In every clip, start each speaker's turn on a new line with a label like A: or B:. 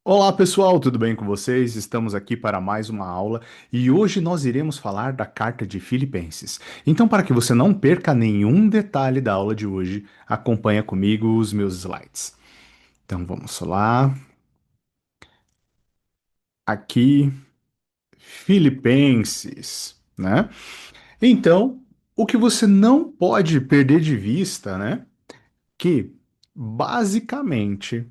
A: Olá pessoal, tudo bem com vocês? Estamos aqui para mais uma aula e hoje nós iremos falar da carta de Filipenses. Então, para que você não perca nenhum detalhe da aula de hoje, acompanha comigo os meus slides. Então, vamos lá. Aqui, Filipenses, né? Então, o que você não pode perder de vista, né? Que, basicamente,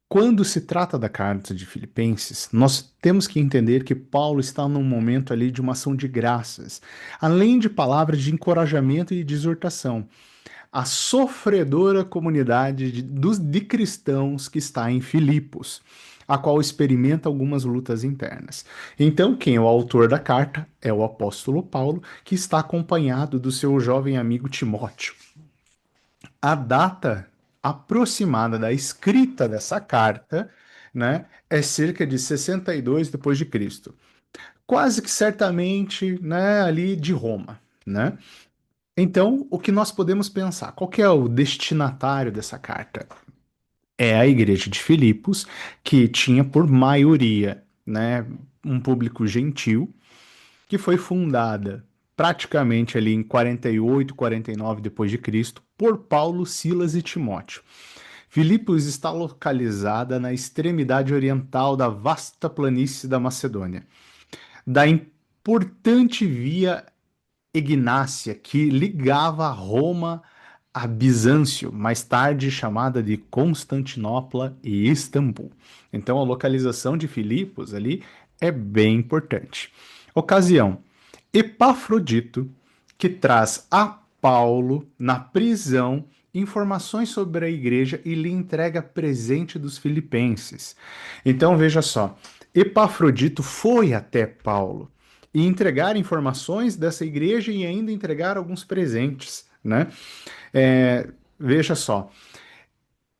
A: quando se trata da carta de Filipenses, nós temos que entender que Paulo está num momento ali de uma ação de graças, além de palavras de encorajamento e de exortação, a sofredora comunidade de cristãos que está em Filipos, a qual experimenta algumas lutas internas. Então, quem é o autor da carta é o apóstolo Paulo, que está acompanhado do seu jovem amigo Timóteo. A data aproximada da escrita dessa carta, né, é cerca de 62 depois de Cristo. Quase que certamente, né, ali de Roma, né? Então, o que nós podemos pensar? Qual que é o destinatário dessa carta? É a igreja de Filipos, que tinha por maioria, né, um público gentil, que foi fundada praticamente ali em 48, 49 depois de Cristo por Paulo, Silas e Timóteo. Filipos está localizada na extremidade oriental da vasta planície da Macedônia, da importante via Egnácia que ligava Roma a Bizâncio, mais tarde chamada de Constantinopla e Istambul. Então a localização de Filipos ali é bem importante. Ocasião: Epafrodito, que traz a Paulo na prisão informações sobre a igreja e lhe entrega presente dos filipenses. Então veja só, Epafrodito foi até Paulo e entregar informações dessa igreja e ainda entregar alguns presentes, né? Veja só,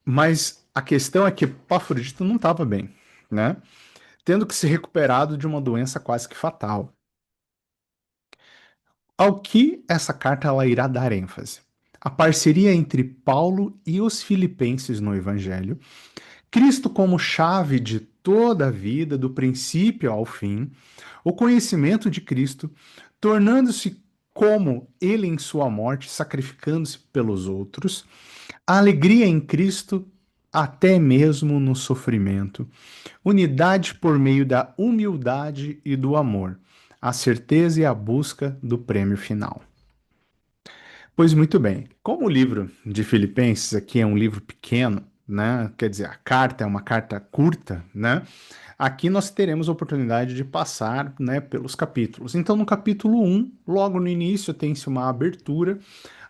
A: mas a questão é que Epafrodito não estava bem, né? Tendo que se recuperado de uma doença quase que fatal. Ao que essa carta ela irá dar ênfase? A parceria entre Paulo e os filipenses no Evangelho, Cristo como chave de toda a vida, do princípio ao fim, o conhecimento de Cristo, tornando-se como ele em sua morte, sacrificando-se pelos outros, a alegria em Cristo até mesmo no sofrimento, unidade por meio da humildade e do amor, a certeza e a busca do prêmio final. Pois muito bem, como o livro de Filipenses aqui é um livro pequeno, né? Quer dizer, a carta é uma carta curta, né? Aqui nós teremos a oportunidade de passar, né, pelos capítulos. Então, no capítulo um, logo no início, tem-se uma abertura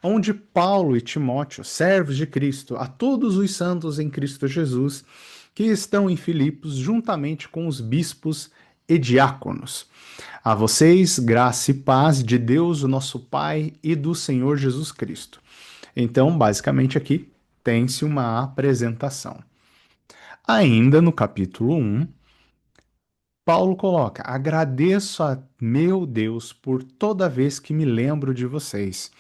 A: onde Paulo e Timóteo, servos de Cristo, a todos os santos em Cristo Jesus, que estão em Filipos, juntamente com os bispos e diáconos. A vocês, graça e paz de Deus, o nosso Pai, e do Senhor Jesus Cristo. Então, basicamente, aqui tem-se uma apresentação. Ainda no capítulo um, Paulo coloca: agradeço a meu Deus por toda vez que me lembro de vocês.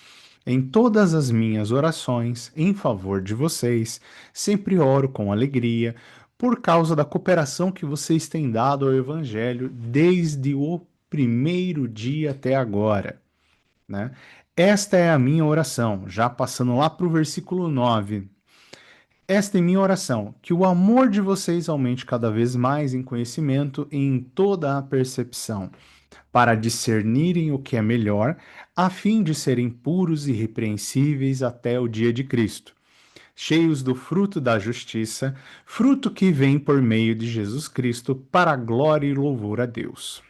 A: Em todas as minhas orações em favor de vocês, sempre oro com alegria, por causa da cooperação que vocês têm dado ao Evangelho desde o primeiro dia até agora, né? Esta é a minha oração, já passando lá para o versículo 9. Esta é minha oração, que o amor de vocês aumente cada vez mais em conhecimento e em toda a percepção, para discernirem o que é melhor, a fim de serem puros e irrepreensíveis até o dia de Cristo, cheios do fruto da justiça, fruto que vem por meio de Jesus Cristo, para a glória e louvor a Deus.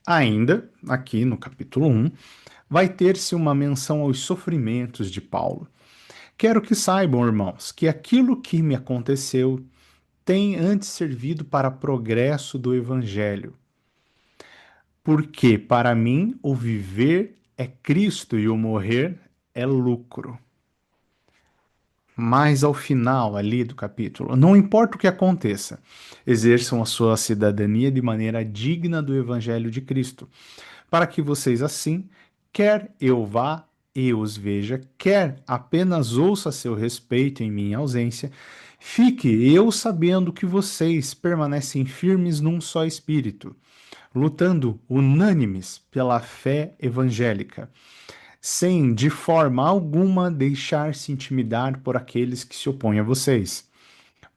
A: Ainda, aqui no capítulo um, vai ter-se uma menção aos sofrimentos de Paulo. Quero que saibam, irmãos, que aquilo que me aconteceu tem antes servido para progresso do Evangelho, porque para mim o viver é Cristo e o morrer é lucro. Mas ao final ali do capítulo, não importa o que aconteça, exerçam a sua cidadania de maneira digna do Evangelho de Cristo, para que vocês assim, quer eu vá e os veja, quer apenas ouça a seu respeito em minha ausência, fique eu sabendo que vocês permanecem firmes num só espírito, lutando unânimes pela fé evangélica, sem de forma alguma deixar-se intimidar por aqueles que se opõem a vocês.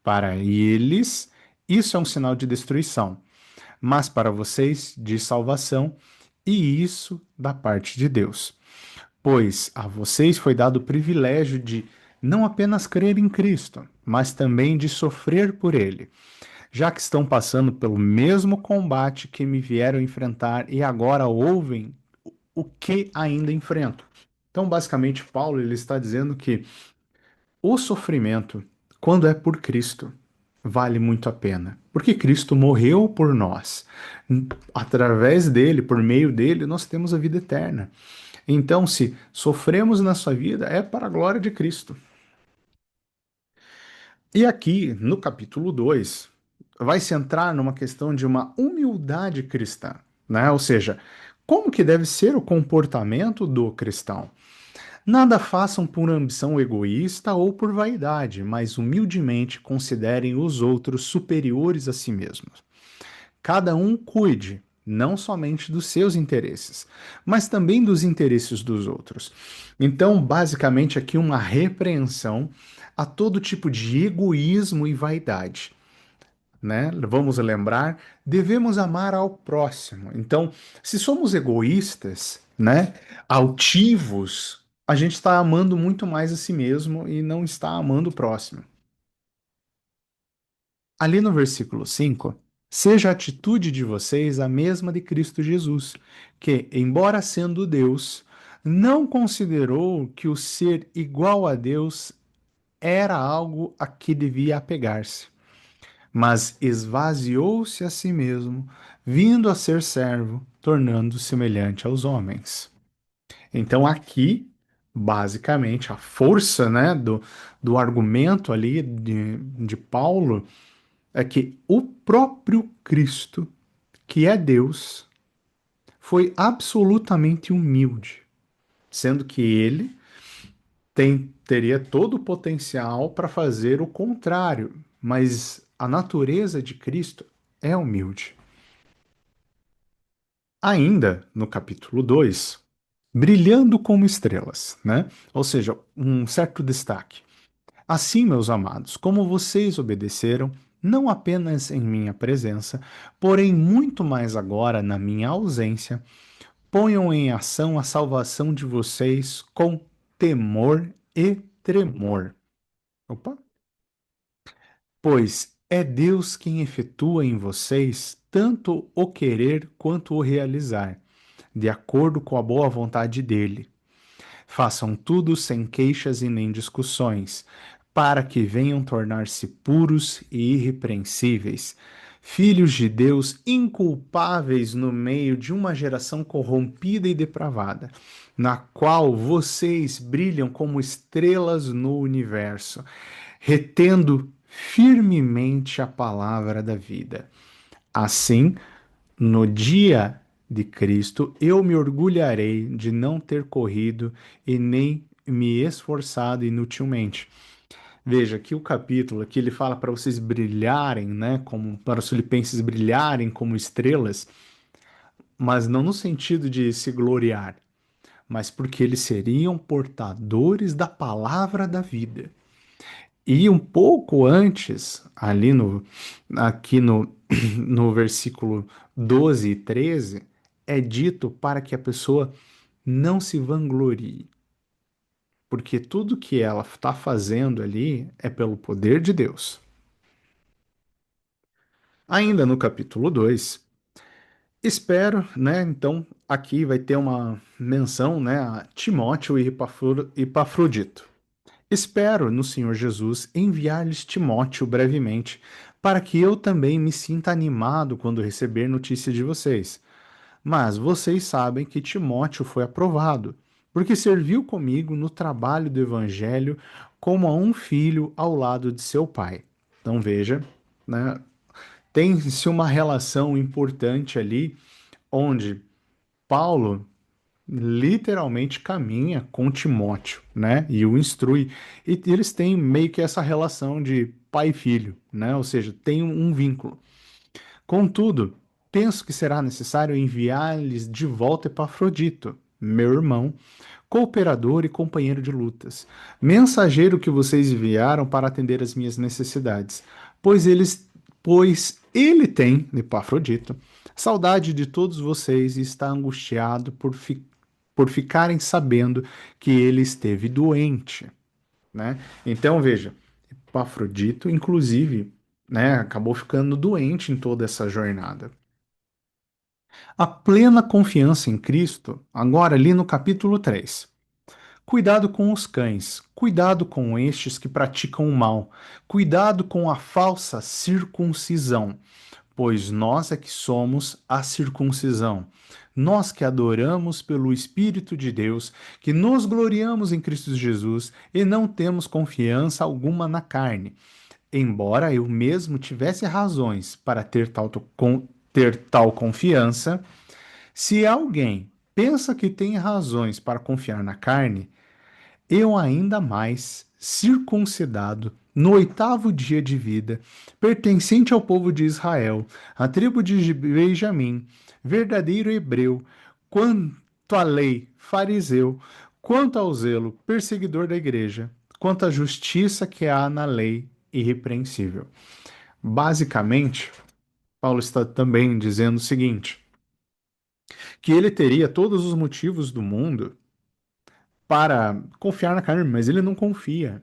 A: Para eles, isso é um sinal de destruição, mas para vocês, de salvação, e isso da parte de Deus. Pois a vocês foi dado o privilégio de não apenas crer em Cristo, mas também de sofrer por Ele, já que estão passando pelo mesmo combate que me vieram enfrentar e agora ouvem o que ainda enfrento. Então, basicamente, Paulo ele está dizendo que o sofrimento, quando é por Cristo, vale muito a pena, porque Cristo morreu por nós. Através dele, por meio dele, nós temos a vida eterna. Então, se sofremos na sua vida, é para a glória de Cristo. E aqui, no capítulo 2, vai se entrar numa questão de uma humildade cristã, né? Ou seja, como que deve ser o comportamento do cristão? Nada façam por ambição egoísta ou por vaidade, mas humildemente considerem os outros superiores a si mesmos. Cada um cuide não somente dos seus interesses, mas também dos interesses dos outros. Então, basicamente, aqui uma repreensão a todo tipo de egoísmo e vaidade, né? Vamos lembrar, devemos amar ao próximo. Então, se somos egoístas, né, altivos, a gente está amando muito mais a si mesmo e não está amando o próximo. Ali no versículo 5, seja a atitude de vocês a mesma de Cristo Jesus, que, embora sendo Deus, não considerou que o ser igual a Deus era algo a que devia apegar-se, mas esvaziou-se a si mesmo, vindo a ser servo, tornando-se semelhante aos homens. Então aqui, basicamente, a força, né, do argumento ali de Paulo é que o próprio Cristo, que é Deus, foi absolutamente humilde, sendo que ele teria todo o potencial para fazer o contrário, mas a natureza de Cristo é humilde. Ainda no capítulo 2, brilhando como estrelas, né? Ou seja, um certo destaque. Assim, meus amados, como vocês obedeceram, não apenas em minha presença, porém muito mais agora na minha ausência, ponham em ação a salvação de vocês com temor e tremor. Opa! Pois é Deus quem efetua em vocês tanto o querer quanto o realizar, de acordo com a boa vontade dele. Façam tudo sem queixas e nem discussões, para que venham tornar-se puros e irrepreensíveis, filhos de Deus inculpáveis no meio de uma geração corrompida e depravada, na qual vocês brilham como estrelas no universo, retendo firmemente a palavra da vida. Assim, no dia de Cristo, eu me orgulharei de não ter corrido e nem me esforçado inutilmente. Veja que o capítulo aqui ele fala para vocês brilharem, né, como para os filipenses brilharem como estrelas, mas não no sentido de se gloriar, mas porque eles seriam portadores da palavra da vida. E um pouco antes, aqui no, no versículo 12 e 13, é dito para que a pessoa não se vanglorie, porque tudo que ela está fazendo ali é pelo poder de Deus. Ainda no capítulo 2, espero, né? Então, aqui vai ter uma menção, né, a Timóteo e Epafrodito. Espero no Senhor Jesus enviar-lhes Timóteo brevemente, para que eu também me sinta animado quando receber notícia de vocês. Mas vocês sabem que Timóteo foi aprovado, porque serviu comigo no trabalho do Evangelho como a um filho ao lado de seu pai. Então veja, né, tem-se uma relação importante ali, onde Paulo literalmente caminha com Timóteo, né? E o instrui. E eles têm meio que essa relação de pai e filho, né? Ou seja, tem um vínculo. Contudo, penso que será necessário enviar-lhes de volta Epafrodito, meu irmão, cooperador e companheiro de lutas, mensageiro que vocês enviaram para atender às minhas necessidades, pois ele tem, Epafrodito, saudade de todos vocês e está angustiado por ficarem sabendo que ele esteve doente, né? Então, veja, Epafrodito, inclusive, né, acabou ficando doente em toda essa jornada. A plena confiança em Cristo, agora ali no capítulo 3. Cuidado com os cães, cuidado com estes que praticam o mal, cuidado com a falsa circuncisão, pois nós é que somos a circuncisão. Nós que adoramos pelo Espírito de Deus, que nos gloriamos em Cristo Jesus e não temos confiança alguma na carne. Embora eu mesmo tivesse razões para ter tal confiança, se alguém pensa que tem razões para confiar na carne, eu ainda mais, circuncidado, no oitavo dia de vida, pertencente ao povo de Israel, à tribo de Benjamim, verdadeiro hebreu, quanto à lei, fariseu, quanto ao zelo, perseguidor da igreja, quanto à justiça que há na lei, irrepreensível. Basicamente, Paulo está também dizendo o seguinte: que ele teria todos os motivos do mundo para confiar na carne, mas ele não confia.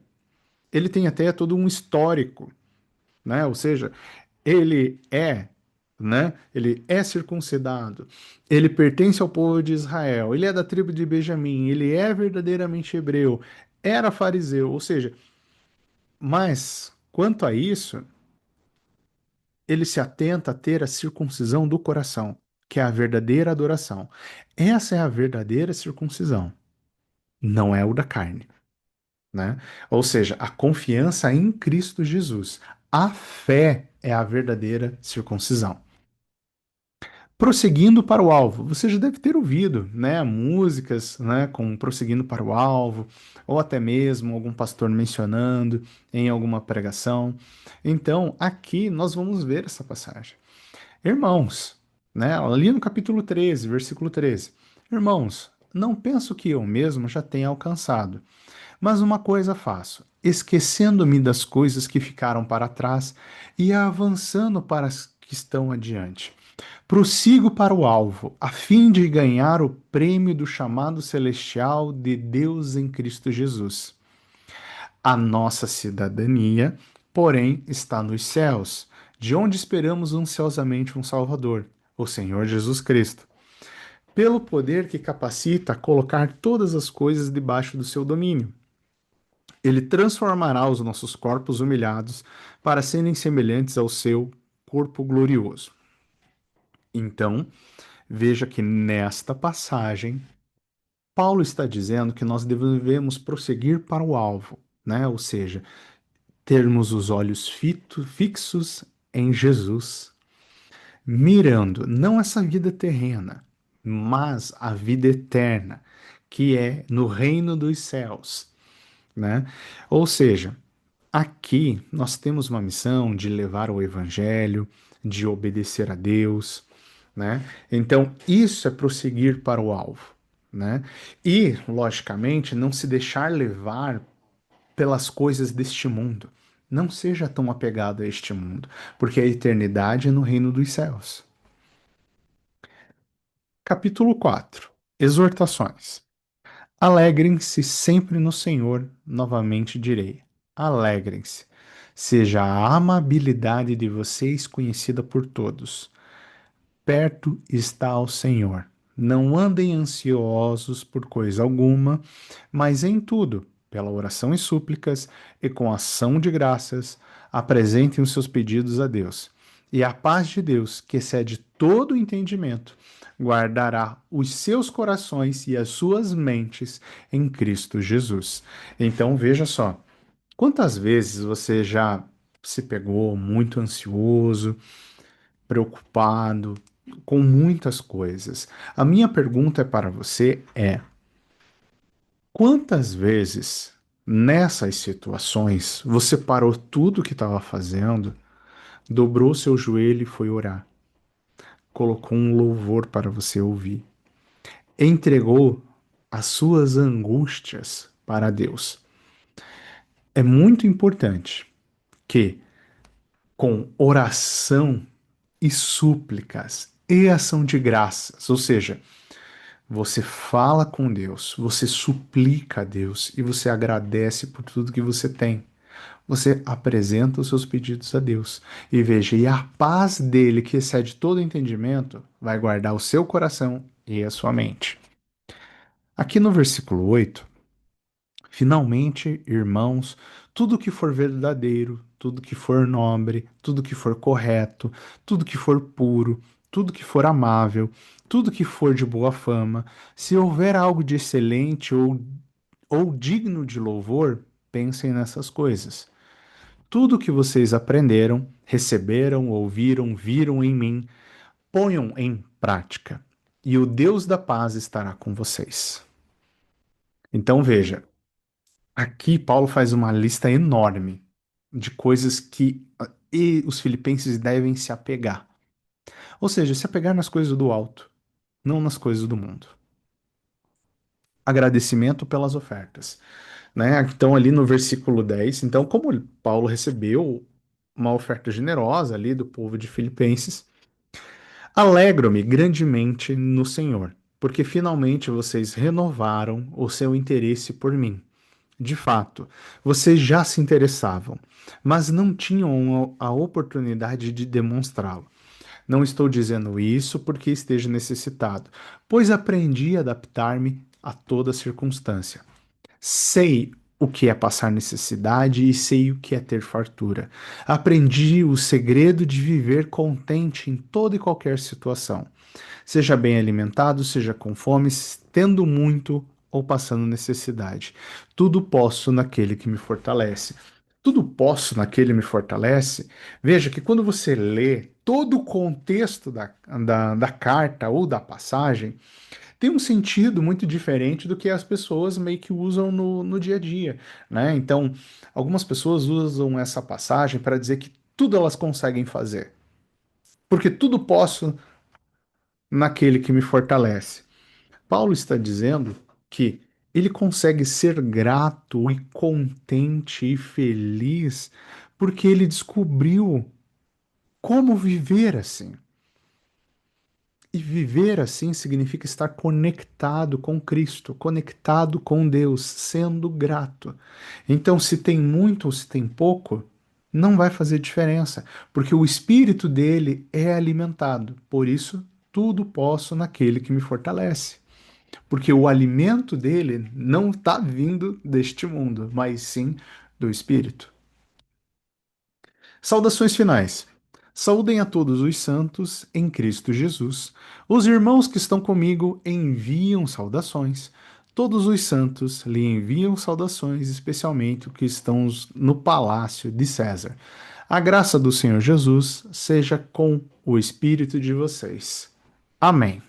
A: Ele tem até todo um histórico, né? Ou seja, ele é, né? Ele é circuncidado, ele pertence ao povo de Israel, ele é da tribo de Benjamim, ele é verdadeiramente hebreu, era fariseu, ou seja, mas quanto a isso, ele se atenta a ter a circuncisão do coração, que é a verdadeira adoração. Essa é a verdadeira circuncisão, não é o da carne, né? Ou seja, a confiança em Cristo Jesus. A fé é a verdadeira circuncisão. Prosseguindo para o alvo, você já deve ter ouvido, né, músicas, né, com prosseguindo para o alvo, ou até mesmo algum pastor mencionando em alguma pregação. Então, aqui nós vamos ver essa passagem. Irmãos, né, ali no capítulo 13, versículo 13. Irmãos, não penso que eu mesmo já tenha alcançado, mas uma coisa faço, esquecendo-me das coisas que ficaram para trás e avançando para as que estão adiante. Prossigo para o alvo, a fim de ganhar o prêmio do chamado celestial de Deus em Cristo Jesus. A nossa cidadania, porém, está nos céus, de onde esperamos ansiosamente um Salvador, o Senhor Jesus Cristo, pelo poder que capacita a colocar todas as coisas debaixo do seu domínio. Ele transformará os nossos corpos humilhados para serem semelhantes ao seu corpo glorioso. Então, veja que nesta passagem, Paulo está dizendo que nós devemos prosseguir para o alvo, né? Ou seja, termos os olhos fixos em Jesus, mirando não essa vida terrena, mas a vida eterna, que é no reino dos céus, né? Ou seja, aqui nós temos uma missão de levar o evangelho, de obedecer a Deus, né? Então, isso é prosseguir para o alvo, né? E, logicamente, não se deixar levar pelas coisas deste mundo. Não seja tão apegado a este mundo, porque a eternidade é no reino dos céus. Capítulo 4. Exortações. Alegrem-se sempre no Senhor, novamente direi. Alegrem-se. Seja a amabilidade de vocês conhecida por todos. Perto está o Senhor. Não andem ansiosos por coisa alguma, mas em tudo, pela oração e súplicas e com ação de graças, apresentem os seus pedidos a Deus. E a paz de Deus, que excede todo o entendimento, guardará os seus corações e as suas mentes em Cristo Jesus. Então veja só, quantas vezes você já se pegou muito ansioso, preocupado, com muitas coisas. A minha pergunta para você é: quantas vezes nessas situações você parou tudo o que estava fazendo, dobrou seu joelho e foi orar, colocou um louvor para você ouvir, entregou as suas angústias para Deus? É muito importante que, com oração e súplicas e ação de graças, ou seja, você fala com Deus, você suplica a Deus e você agradece por tudo que você tem. Você apresenta os seus pedidos a Deus e veja, e a paz dele, que excede todo entendimento, vai guardar o seu coração e a sua mente. Aqui no versículo 8, finalmente, irmãos, tudo que for verdadeiro, tudo que for nobre, tudo que for correto, tudo que for puro, tudo que for amável, tudo que for de boa fama, se houver algo de excelente ou digno de louvor, pensem nessas coisas. Tudo que vocês aprenderam, receberam, ouviram, viram em mim, ponham em prática, e o Deus da paz estará com vocês. Então veja, aqui Paulo faz uma lista enorme de coisas que e os filipenses devem se apegar. Ou seja, se apegar nas coisas do alto, não nas coisas do mundo. Agradecimento pelas ofertas, né? Então ali no versículo 10, então como Paulo recebeu uma oferta generosa ali do povo de Filipenses, alegro-me grandemente no Senhor, porque finalmente vocês renovaram o seu interesse por mim. De fato, vocês já se interessavam, mas não tinham a oportunidade de demonstrá-lo. Não estou dizendo isso porque esteja necessitado, pois aprendi a adaptar-me a toda circunstância. Sei o que é passar necessidade e sei o que é ter fartura. Aprendi o segredo de viver contente em toda e qualquer situação. Seja bem alimentado, seja com fome, tendo muito ou passando necessidade. Tudo posso naquele que me fortalece. Tudo posso naquele que me fortalece. Veja que quando você lê todo o contexto da carta ou da passagem, tem um sentido muito diferente do que as pessoas meio que usam no dia a dia, né? Então, algumas pessoas usam essa passagem para dizer que tudo elas conseguem fazer, porque tudo posso naquele que me fortalece. Paulo está dizendo que ele consegue ser grato e contente e feliz porque ele descobriu como viver assim. E viver assim significa estar conectado com Cristo, conectado com Deus, sendo grato. Então, se tem muito ou se tem pouco, não vai fazer diferença, porque o espírito dele é alimentado. Por isso, tudo posso naquele que me fortalece. Porque o alimento dele não está vindo deste mundo, mas sim do espírito. Saudações finais. Saúdem a todos os santos em Cristo Jesus. Os irmãos que estão comigo enviam saudações. Todos os santos lhe enviam saudações, especialmente os que estão no palácio de César. A graça do Senhor Jesus seja com o espírito de vocês. Amém.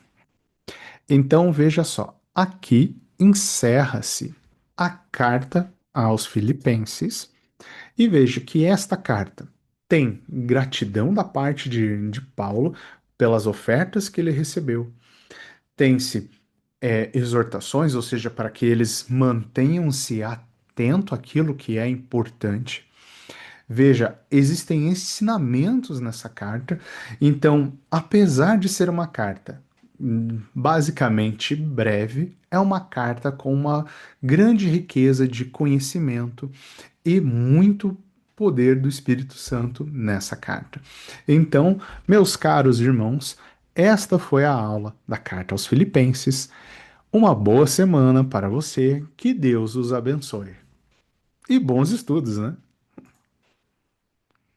A: Então veja só, aqui encerra-se a carta aos Filipenses. E veja que esta carta tem gratidão da parte de Paulo pelas ofertas que ele recebeu. Tem-se exortações, ou seja, para que eles mantenham-se atento àquilo que é importante. Veja, existem ensinamentos nessa carta. Então, apesar de ser uma carta basicamente breve, é uma carta com uma grande riqueza de conhecimento e muito poder do Espírito Santo nessa carta. Então, meus caros irmãos, esta foi a aula da carta aos Filipenses. Uma boa semana para você, que Deus os abençoe. E bons estudos, né?